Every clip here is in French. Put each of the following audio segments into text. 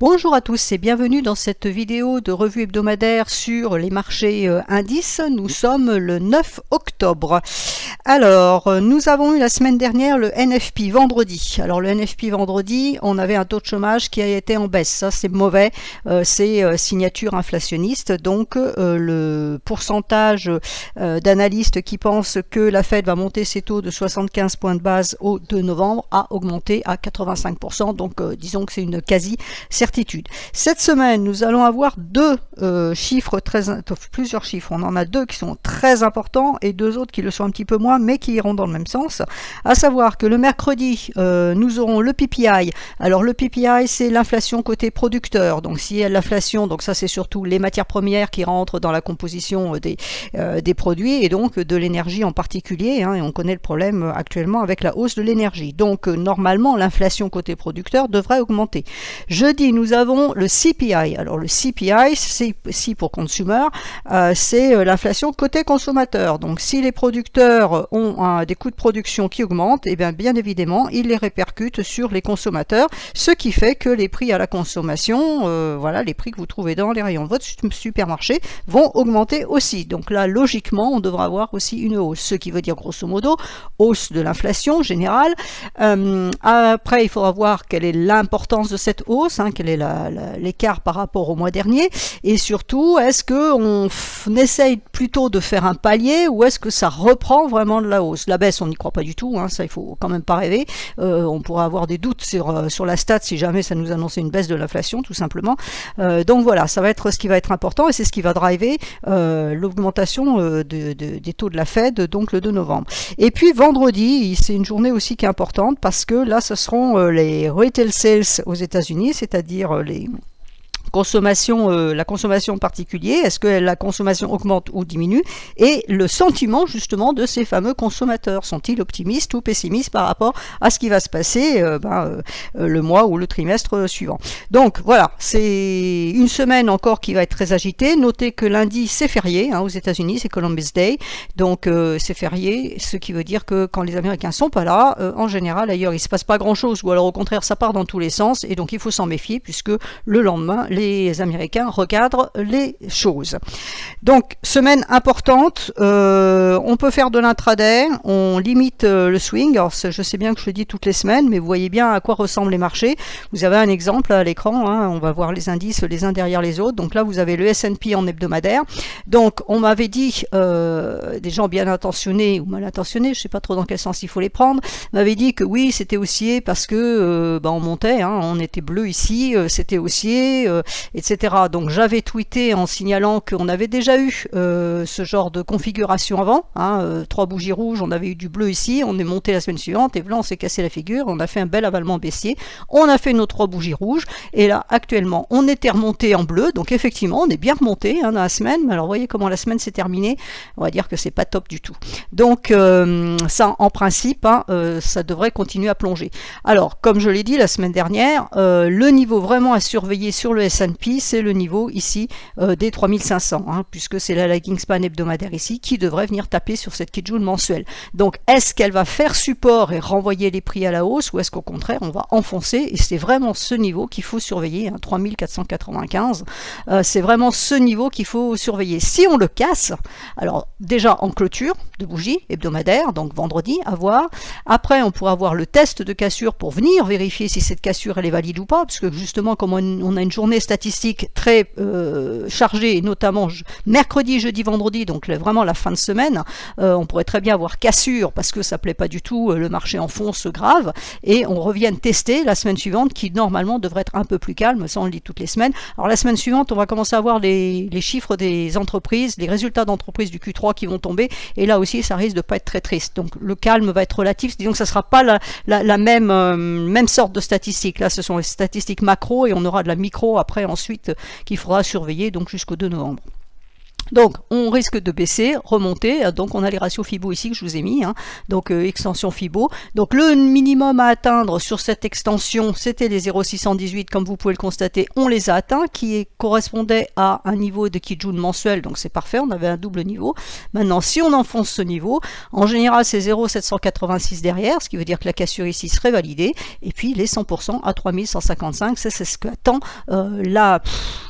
Bonjour à tous et bienvenue dans cette vidéo de revue hebdomadaire sur les marchés indices. Nous sommes le 9 octobre. Alors, nous avons eu la semaine dernière le NFP vendredi. Alors le NFP vendredi, on avait un taux de chômage qui a été en baisse. Ça c'est mauvais, c'est signature inflationniste. Donc le pourcentage d'analystes qui pensent que la Fed va monter ses taux de 75 points de base au 2 novembre a augmenté à 85%. Donc disons que c'est une quasi certitude. Cette semaine, nous allons avoir chiffres plusieurs chiffres. On en a deux qui sont très importants et deux autres qui le sont un petit peu moins, mais qui iront dans le même sens. À savoir que le mercredi, nous aurons le PPI. Alors le PPI, c'est l'inflation côté producteur. Donc s'il y a l'inflation, donc ça c'est surtout les matières premières qui rentrent dans la composition des produits et donc de l'énergie en particulier. Et on connaît le problème actuellement avec la hausse de l'énergie. Donc normalement, l'inflation côté producteur devrait augmenter. Jeudi, nous avons le CPI. Alors le CPI, c'est C pour consumer, c'est l'inflation côté consommateur. Donc si les producteurs ont des coûts de production qui augmentent, et bien évidemment, ils les répercutent sur les consommateurs, ce qui fait que les prix à la consommation, voilà, les prix que vous trouvez dans les rayons de votre supermarché vont augmenter aussi. Donc là, logiquement, on devra avoir aussi une hausse, ce qui veut dire grosso modo hausse de l'inflation générale. Après, il faudra voir quelle est l'importance de cette hausse, quel est l'écart par rapport au mois dernier, et surtout, est-ce qu'on essaye plutôt de faire un palier ou est-ce que ça reprend vraiment de la hausse? La baisse, on n'y croit pas du tout, ça il faut quand même pas rêver. On pourra avoir des doutes sur la stat si jamais ça nous annonçait une baisse de l'inflation, tout simplement. Donc voilà, ça va être ce qui va être important et c'est ce qui va driver l'augmentation des taux de la Fed, donc le 2 novembre. Et puis vendredi, c'est une journée aussi qui est importante parce que là, ce seront les retail sales aux États-Unis, c'est-à-dire la consommation particulière, est-ce que la consommation augmente ou diminue, et le sentiment justement de ces fameux consommateurs, sont-ils optimistes ou pessimistes par rapport à ce qui va se passer le mois ou le trimestre suivant. Donc voilà, c'est une semaine encore qui va être très agitée. Notez que lundi c'est férié aux États-Unis, c'est Columbus Day, donc c'est férié, ce qui veut dire que quand les Américains sont pas là, en général ailleurs il se passe pas grand-chose, ou alors au contraire ça part dans tous les sens, et donc il faut s'en méfier puisque le lendemain les Américains recadrent les choses. Donc, semaine importante, on peut faire de l'intraday, on limite le swing. Alors, je sais bien que je le dis toutes les semaines, mais vous voyez bien à quoi ressemblent les marchés. Vous avez un exemple à l'écran, on va voir les indices les uns derrière les autres. Donc là, vous avez le S&P en hebdomadaire. Donc, on m'avait dit, des gens bien intentionnés ou mal intentionnés, je ne sais pas trop dans quel sens il faut les prendre, m'avaient dit que oui, c'était haussier parce que on montait, on était bleu ici, c'était haussier, etc. Donc j'avais tweeté en signalant qu'on avait déjà eu ce genre de configuration avant, 3 bougies rouges, on avait eu du bleu ici, on est monté la semaine suivante, et là on s'est cassé la figure, on a fait un bel avalement baissier, on a fait nos 3 bougies rouges, et là actuellement on était remonté en bleu, donc effectivement on est bien remonté dans la semaine, mais alors voyez comment la semaine s'est terminée, on va dire que c'est pas top du tout. Donc ça en principe, ça devrait continuer à plonger. Alors comme je l'ai dit la semaine dernière, le niveau vraiment à surveiller sur le S&P, c'est le niveau ici des 3500, puisque c'est la lagging span hebdomadaire ici qui devrait venir taper sur cette Kijun mensuelle. Donc est-ce qu'elle va faire support et renvoyer les prix à la hausse, ou est-ce qu'au contraire on va enfoncer, et c'est vraiment ce niveau qu'il faut surveiller, 3495, c'est vraiment ce niveau qu'il faut surveiller. Si on le casse, alors déjà en clôture de bougie hebdomadaire, donc vendredi à voir, après on pourra avoir le test de cassure pour venir vérifier si cette cassure elle est valide ou pas, parce que justement comme on a une journée statistique très chargée, notamment mercredi, jeudi, vendredi, donc vraiment la fin de semaine, on pourrait très bien avoir cassure parce que ça plaît pas du tout, le marché enfonce grave, et on revienne tester la semaine suivante qui normalement devrait être un peu plus calme, ça on le dit toutes les semaines. Alors la semaine suivante, on va commencer à voir les chiffres des entreprises, les résultats d'entreprises du Q3 qui vont tomber, et là aussi ça risque de pas être très triste. Donc le calme va être relatif, disons que ça sera pas la même sorte de statistiques. Là ce sont les statistiques macro et on aura de la micro après ensuite qu'il faudra surveiller donc jusqu'au 2 novembre. Donc, on risque de baisser, remonter, donc on a les ratios Fibo ici que je vous ai mis, hein. Donc extension Fibo. Donc le minimum à atteindre sur cette extension, c'était les 0,618, comme vous pouvez le constater, on les a atteints, qui correspondait à un niveau de Kijun mensuel, donc c'est parfait, on avait un double niveau. Maintenant, si on enfonce ce niveau, en général c'est 0,786 derrière, ce qui veut dire que la cassure ici serait validée, et puis les 100% à 3155, c'est ce qu'attend la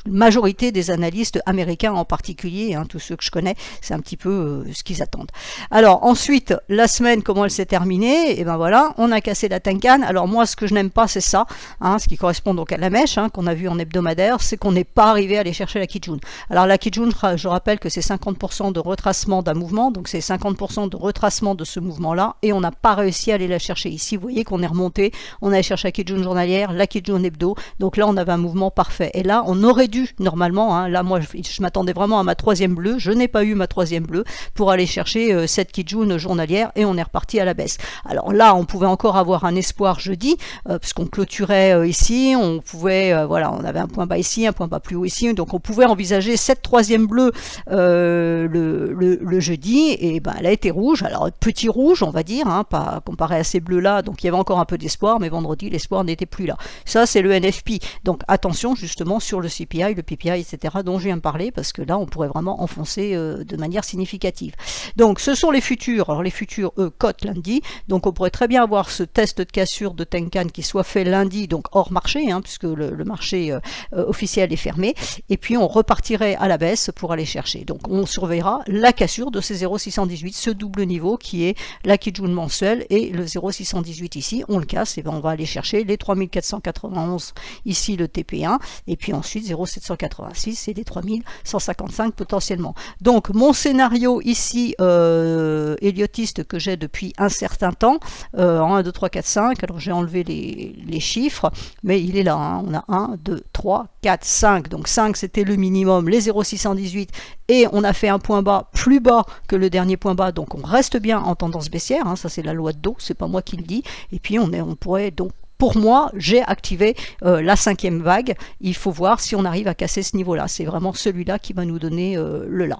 majorité des analystes américains en particulier, hein, tous ceux que je connais, c'est un petit peu ce qu'ils attendent. Alors ensuite, la semaine, comment elle s'est terminée? Et ben voilà, on a cassé la Tenkan. Alors moi, ce que je n'aime pas, c'est ça, hein, ce qui correspond donc à la mèche, hein, qu'on a vu en hebdomadaire, c'est qu'on n'est pas arrivé à aller chercher la Kijun. Alors la Kijun, je rappelle que c'est 50% de retracement d'un mouvement, donc c'est 50% de retracement de ce mouvement-là, et on n'a pas réussi à aller la chercher. Ici, vous voyez qu'on est remonté, on allait chercher la Kijun journalière, la Kijun hebdo, donc là on avait un mouvement parfait. Et là, on aurait dû, normalement, hein, là moi je m'attendais vraiment à ma troisième bleue, je n'ai pas eu ma troisième bleue pour aller chercher cette Kijun journalière, et on est reparti à la baisse. Alors là, on pouvait encore avoir un espoir jeudi, puisqu'on clôturait ici, on pouvait, voilà, on avait un point bas ici, un point bas plus haut ici, donc on pouvait envisager cette troisième bleue le jeudi, et ben elle a été rouge, alors petit rouge on va dire, hein, pas comparé à ces bleus là, donc il y avait encore un peu d'espoir, mais vendredi l'espoir n'était plus là. Ça c'est le NFP, donc attention justement sur le CPI, le PPI, etc. dont je viens de parler, parce que là on pourrait vraiment enfoncer de manière significative. Donc ce sont les futurs, alors les futurs eux cotent lundi, donc on pourrait très bien avoir ce test de cassure de Tenkan qui soit fait lundi, donc hors marché, hein, puisque le marché officiel est fermé, et puis on repartirait à la baisse pour aller chercher. Donc on surveillera la cassure de ces 0,618, ce double niveau qui est la Kijun mensuelle, et le 0,618 ici, on le casse, et ben on va aller chercher les 3491 ici le TP1, et puis ensuite 0,786 et les 3155 potentiellement. Donc mon scénario ici héliotiste que j'ai depuis un certain temps, en 1, 2, 3, 4, 5, alors j'ai enlevé les chiffres, mais il est là, hein. On a 1, 2, 3, 4, 5, donc 5 c'était le minimum, les 0,618, et on a fait un point bas plus bas que le dernier point bas, donc on reste bien en tendance baissière, hein. Ça c'est la loi de dos, c'est pas moi qui le dis, et puis on pourrait donc, pour moi, j'ai activé la cinquième vague. Il faut voir si on arrive à casser ce niveau-là. C'est vraiment celui-là qui va nous donner le là.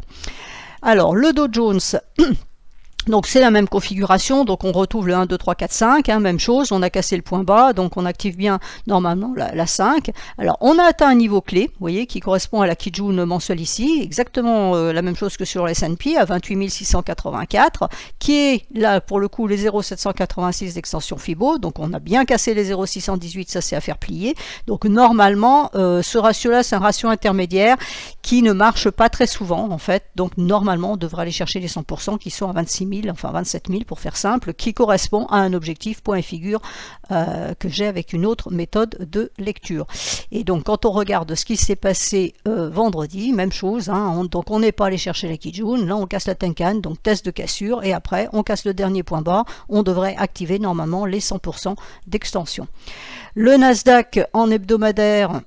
Alors, le Dow Jones... Donc c'est la même configuration, donc on retrouve le 1, 2, 3, 4, 5, hein, même chose, on a cassé le point bas, donc on active bien normalement la 5. Alors on a atteint un niveau clé, vous voyez, qui correspond à la Kijun mensuelle ici, exactement la même chose que sur le S&P, à 28 684, qui est là pour le coup les 0,786 d'extension Fibo, donc on a bien cassé les 0,618, ça c'est à faire plier. Donc normalement, ce ratio-là, c'est un ratio intermédiaire qui ne marche pas très souvent en fait, donc normalement on devrait aller chercher les 100% qui sont à 26 000, enfin 27 000 pour faire simple, qui correspond à un objectif point et figure que j'ai avec une autre méthode de lecture. Et donc quand on regarde ce qui s'est passé vendredi, même chose, hein, donc on n'est pas allé chercher la Kijun, là on casse la Tenkan, donc test de cassure, et après on casse le dernier point bas, on devrait activer normalement les 100% d'extension. Le Nasdaq en hebdomadaire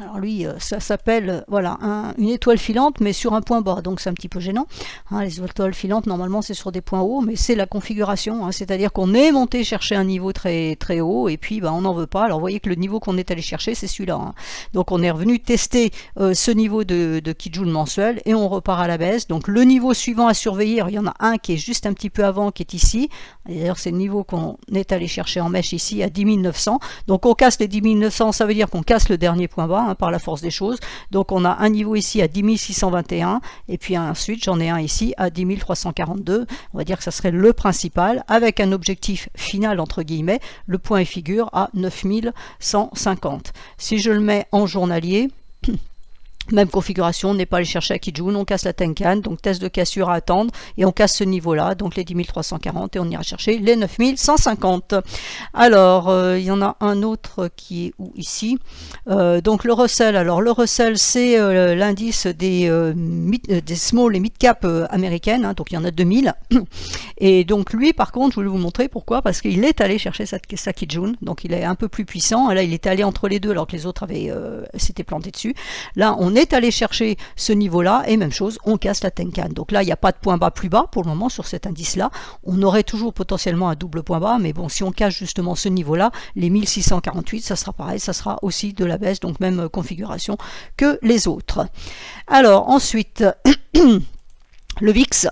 alors lui, ça s'appelle voilà, une étoile filante, mais sur un point bas, donc c'est un petit peu gênant. Hein, les étoiles filantes, normalement, c'est sur des points hauts, mais c'est la configuration, hein, c'est-à-dire qu'on est monté chercher un niveau très, très haut, et puis on n'en veut pas. Alors vous voyez que le niveau qu'on est allé chercher, c'est celui-là. Hein. Donc on est revenu tester ce niveau de Kijun mensuel, et on repart à la baisse. Donc le niveau suivant à surveiller, il y en a un qui est juste un petit peu avant, qui est ici. D'ailleurs, c'est le niveau qu'on est allé chercher en mèche ici, à 10 900. Donc on casse les 10 900, ça veut dire qu'on casse le dernier point bas, par la force des choses. Donc on a un niveau ici à 10 621, et puis ensuite j'en ai un ici à 10 342. On va dire que ça serait le principal, avec un objectif final entre guillemets, le point et figure à 9 150. Si je le mets en journalier, même configuration, on n'est pas allé chercher à Kijun, on casse la Tenkan, donc test de cassure à attendre, et on casse ce niveau-là, donc les 10 340, et on ira chercher les 9 150. Alors, il y en a un autre qui est où ici, donc le Russell. Alors le Russell, c'est l'indice des small et mid cap américaines, hein, donc il y en a 2000, et donc lui par contre, je voulais vous montrer pourquoi, parce qu'il est allé chercher sa Kijun, donc il est un peu plus puissant. Là il est allé entre les deux alors que les autres avaient s'étaient plantés dessus. Là on est allé chercher ce niveau-là, et même chose, on casse la Tenkan. Donc là, il n'y a pas de point bas plus bas pour le moment sur cet indice-là. On aurait toujours potentiellement un double point bas, mais bon, si on casse justement ce niveau-là, les 1648, ça sera pareil, ça sera aussi de la baisse, donc même configuration que les autres. Alors ensuite, le VIX.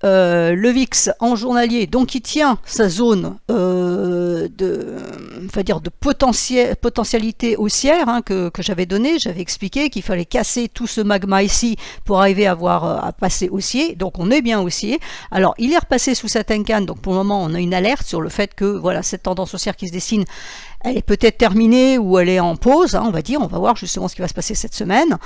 Le VIX en journalier, donc il tient sa zone de potentialité haussière que j'avais donnée. J'avais expliqué qu'il fallait casser tout ce magma ici pour arriver à passer haussier. Donc on est bien haussier. Alors il est repassé sous sa Tenkan, donc pour le moment on a une alerte sur le fait que voilà, cette tendance haussière qui se dessine, elle est peut-être terminée ou elle est en pause, on va dire. On va voir justement ce qui va se passer cette semaine.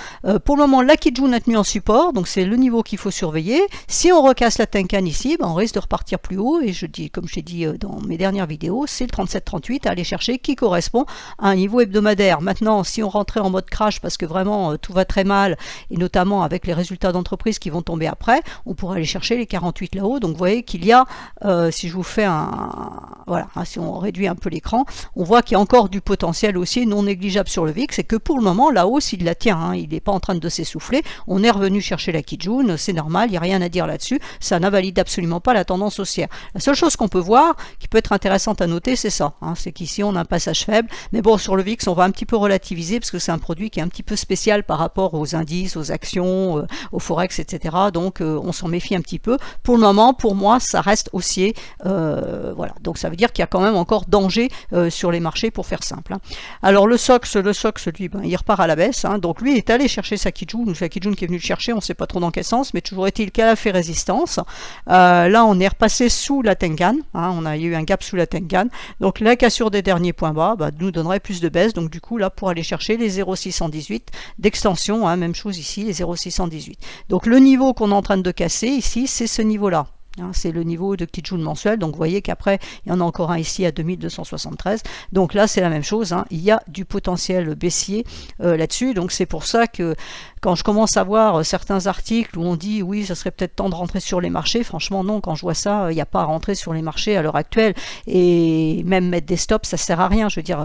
Pour le moment, la Kijun a tenu en support, donc c'est le niveau qu'il faut surveiller. Si on recasse la Tenkan ici, on risque de repartir plus haut, et je dis, comme je l'ai dit dans mes dernières vidéos, c'est le 37-38 à aller chercher, qui correspond à un niveau hebdomadaire. Maintenant, si on rentrait en mode crash parce que vraiment tout va très mal, et notamment avec les résultats d'entreprise qui vont tomber après, on pourrait aller chercher les 48 là-haut. Donc vous voyez qu'il y a, si je vous fais si on réduit un peu l'écran, on voit qu'il y a encore du potentiel aussi non négligeable sur le VIX, et que pour le moment la hausse il la tient, il n'est pas en train de s'essouffler. On est revenu chercher la Kijun, c'est normal, il n'y a rien à dire là-dessus, ça n'invalide absolument pas la tendance haussière. La seule chose qu'on peut voir, qui peut être intéressante à noter, c'est ça, c'est qu'ici on a un passage faible, mais bon, sur le VIX on va un petit peu relativiser parce que c'est un produit qui est un petit peu spécial par rapport aux indices, aux actions, au forex, etc. Donc on s'en méfie un petit peu. Pour le moment, pour moi, ça reste haussier, voilà. Donc ça veut dire qu'il y a quand même encore danger sur les marchés, pour faire simple. Alors le SOX, lui, il repart à la baisse. Donc lui est allé chercher sa Kijun, ou sa Kijun qui est venue le chercher, on ne sait pas trop dans quel sens, mais toujours est-il qu'elle a fait résistance. Là, on est repassé sous la Tenkan. On a eu un gap sous la Tenkan. Donc la cassure des derniers points bas nous donnerait plus de baisse. Donc du coup, là, pour aller chercher les 0,618 d'extension, même chose ici, les 0,618. Donc le niveau qu'on est en train de casser ici, c'est ce niveau-là. C'est le niveau de Kijun mensuel, donc vous voyez qu'après il y en a encore un ici à 2273, donc là c'est la même chose, il y a du potentiel baissier là-dessus. Donc c'est pour ça que quand je commence à voir certains articles où on dit oui, ça serait peut-être temps de rentrer sur les marchés, franchement non, quand je vois ça, il n'y a pas à rentrer sur les marchés à l'heure actuelle, et même mettre des stops, ça sert à rien. Je veux dire,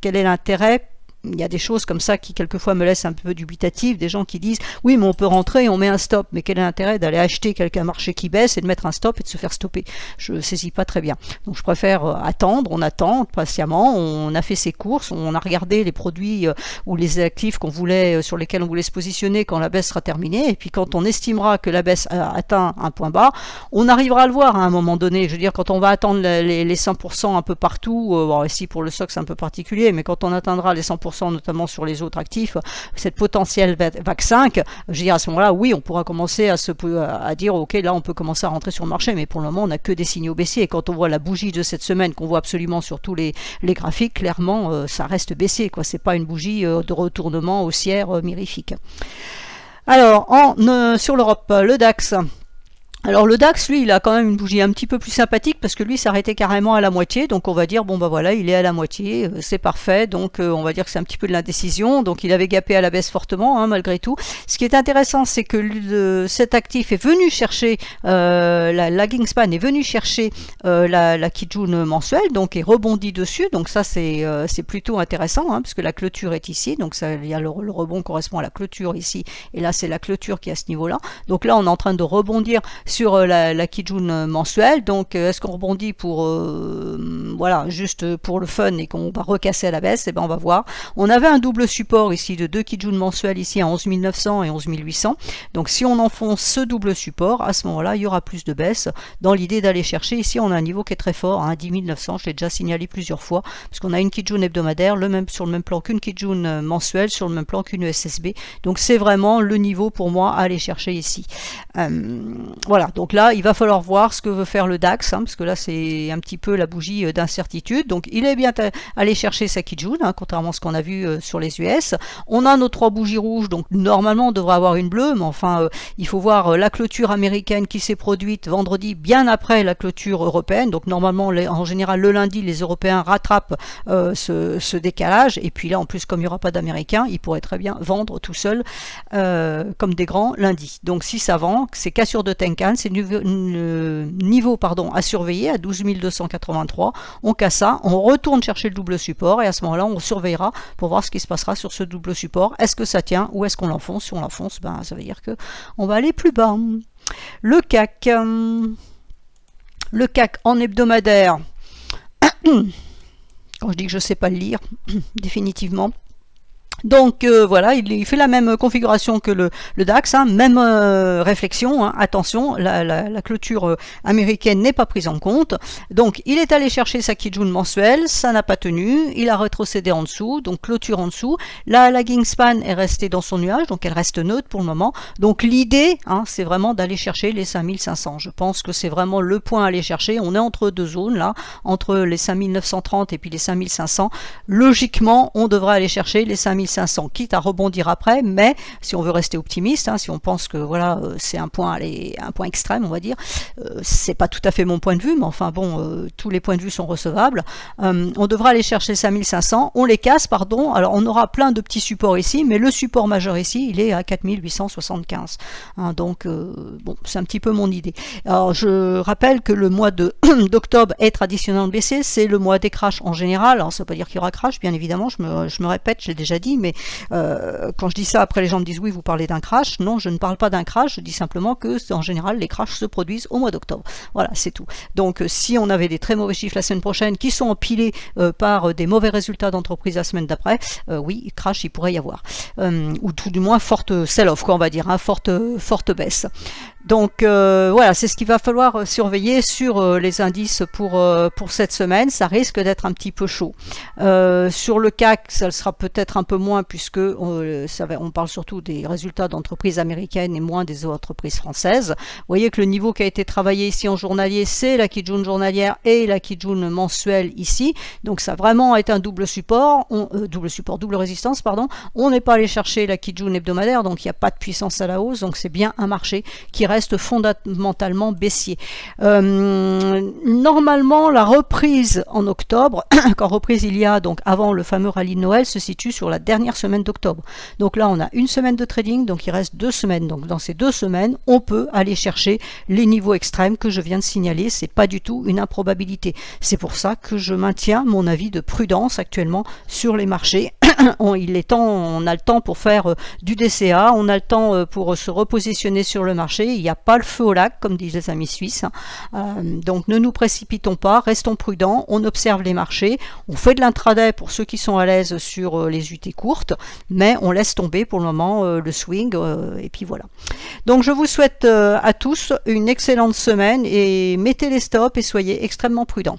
quel est l'intérêt? Il y a des choses comme ça qui quelquefois me laissent un peu dubitatif, des gens qui disent oui mais on peut rentrer et on met un stop, mais quel est l'intérêt d'aller acheter quelqu'un marché qui baisse et de mettre un stop et de se faire stopper? Je ne saisis pas très bien. Donc je préfère attendre, on attend patiemment, on a fait ses courses, on a regardé les produits ou les actifs qu'on voulait, sur lesquels on voulait se positionner quand la baisse sera terminée, et puis quand on estimera que la baisse a atteint un point bas, on arrivera à le voir à un moment donné. Je veux dire, quand on va attendre les 100% un peu partout, bon, ici pour le SOX c'est un peu particulier, mais quand on atteindra les 100% notamment sur les autres actifs, cette potentielle VAC 5, je veux dire, à ce moment-là, oui, on pourra commencer à dire, ok, là on peut commencer à rentrer sur le marché, mais pour le moment on n'a que des signaux baissiers, et quand on voit la bougie de cette semaine, qu'on voit absolument sur tous les graphiques, clairement ça reste baissier, quoi. C'est pas une bougie de retournement haussière mirifique. Alors, sur l'Europe, le DAX. Alors le DAX, lui, il a quand même une bougie un petit peu plus sympathique, parce que lui s'arrêtait carrément à la moitié, donc on va dire, bon bah voilà, il est à la moitié, c'est parfait, donc on va dire que c'est un petit peu de l'indécision, donc il avait gapé à la baisse fortement, malgré tout. Ce qui est intéressant, c'est que cet actif est venu chercher, la lagging span est venu chercher la Kijun mensuelle, donc est rebondi dessus, donc ça c'est plutôt intéressant, parce que la clôture est ici, donc ça, il y a le rebond correspond à la clôture ici, et là c'est la clôture qui est à ce niveau-là, donc là on est en train de rebondir sur la Kijun mensuelle. Donc est-ce qu'on rebondit pour voilà, juste pour le fun, et qu'on va recasser à la baisse? Et ben on va voir. On avait un double support ici de 2 Kijun mensuels ici à 11 900 et 11 800. Donc si on enfonce ce double support, à ce moment-là il y aura plus de baisse, dans l'idée d'aller chercher. Ici on a un niveau qui est très fort, 10 900, je l'ai déjà signalé plusieurs fois, parce qu'on a une Kijun hebdomadaire sur le même plan qu'une Kijun mensuelle, sur le même plan qu'une SSB. Donc c'est vraiment le niveau pour moi à aller chercher ici. Voilà, donc là il va falloir voir ce que veut faire le DAX, parce que là c'est un petit peu la bougie d'incertitude. Donc il est bien allé chercher sa Kijun, contrairement à ce qu'on a vu sur les US. On a nos 3 bougies rouges, donc normalement on devrait avoir une bleue, mais enfin il faut voir la clôture américaine qui s'est produite vendredi, bien après la clôture européenne. Donc normalement en général le lundi les Européens rattrapent ce décalage, et puis là en plus comme il n'y aura pas d'Américains, ils pourraient très bien vendre tout seuls comme des grands lundi. Donc si ça vend, c'est cassure de Tenkan, médiane, c'est le niveau pardon, à surveiller à 12 283. On casse ça, on retourne chercher le double support et à ce moment-là, on surveillera pour voir ce qui se passera sur ce double support. Est-ce que ça tient ou est-ce qu'on l'enfonce? Si on l'enfonce, ben, ça veut dire qu'on va aller plus bas. Le CAC en hebdomadaire, quand je dis que je ne sais pas le lire, définitivement. Donc voilà, il fait la même configuration que le DAX, hein, même réflexion, hein, attention, la clôture américaine n'est pas prise en compte. Donc il est allé chercher sa Kijun mensuelle, ça n'a pas tenu, il a rétrocédé en dessous, donc clôture en dessous. La lagging span est restée dans son nuage, donc elle reste neutre pour le moment. Donc l'idée, hein, c'est vraiment d'aller chercher les 5500. Je pense que c'est vraiment le point à aller chercher. On est entre deux zones là, entre les 5930 et puis les 5500. Logiquement, on devrait aller chercher les 5500, quitte à rebondir après, mais si on veut rester optimiste, hein, si on pense que voilà, c'est un point extrême, on va dire, c'est pas tout à fait mon point de vue, mais enfin bon, tous les points de vue sont recevables. On devra aller chercher 5500, on les casse, pardon, alors on aura plein de petits supports ici, mais le support majeur ici, il est à 4875. Hein, donc, bon, c'est un petit peu mon idée. Alors, je rappelle que le mois d'octobre est traditionnellement baissier, c'est le mois des crashs en général, alors ça veut pas dire qu'il y aura crash, bien évidemment, je me répète, je l'ai déjà dit, mais quand je dis ça, après les gens me disent oui, vous parlez d'un crash. Non, je ne parle pas d'un crash, je dis simplement que en général les crashs se produisent au mois d'octobre. Voilà, c'est tout. Donc si on avait des très mauvais chiffres la semaine prochaine qui sont empilés par des mauvais résultats d'entreprise la semaine d'après, oui, crash il pourrait y avoir. Ou tout du moins forte sell-off, quoi, on va dire, hein, forte baisse. Donc voilà, c'est ce qu'il va falloir surveiller sur les indices pour cette semaine. Ça risque d'être un petit peu chaud. Sur le CAC, ça sera peut-être un peu moins puisque on parle surtout des résultats d'entreprises américaines et moins des entreprises françaises. Vous voyez que le niveau qui a été travaillé ici en journalier, c'est la Kijun journalière et la Kijun mensuelle ici. Donc ça a vraiment été un double support, double résistance, pardon. On n'est pas allé chercher la Kijun hebdomadaire, donc il n'y a pas de puissance à la hausse, donc c'est bien un marché qui reste fondamentalement baissier. Normalement, la reprise en octobre, quand reprise il y a donc avant le fameux rallye de Noël, se situe sur la dernière semaine d'octobre. Donc là, on a une semaine de trading, donc il reste 2 semaines. Donc dans ces 2 semaines, on peut aller chercher les niveaux extrêmes que je viens de signaler. C'est pas du tout une improbabilité. C'est pour ça que je maintiens mon avis de prudence actuellement sur les marchés. On a le temps pour faire du DCA, on a le temps pour se repositionner sur le marché. Il n'y a pas le feu au lac, comme disent les amis suisses. Donc ne nous précipitons pas, restons prudents, on observe les marchés, on fait de l'intraday pour ceux qui sont à l'aise sur les UT courtes, mais on laisse tomber pour le moment le swing, et puis voilà. Donc je vous souhaite à tous une excellente semaine et mettez les stops et soyez extrêmement prudents.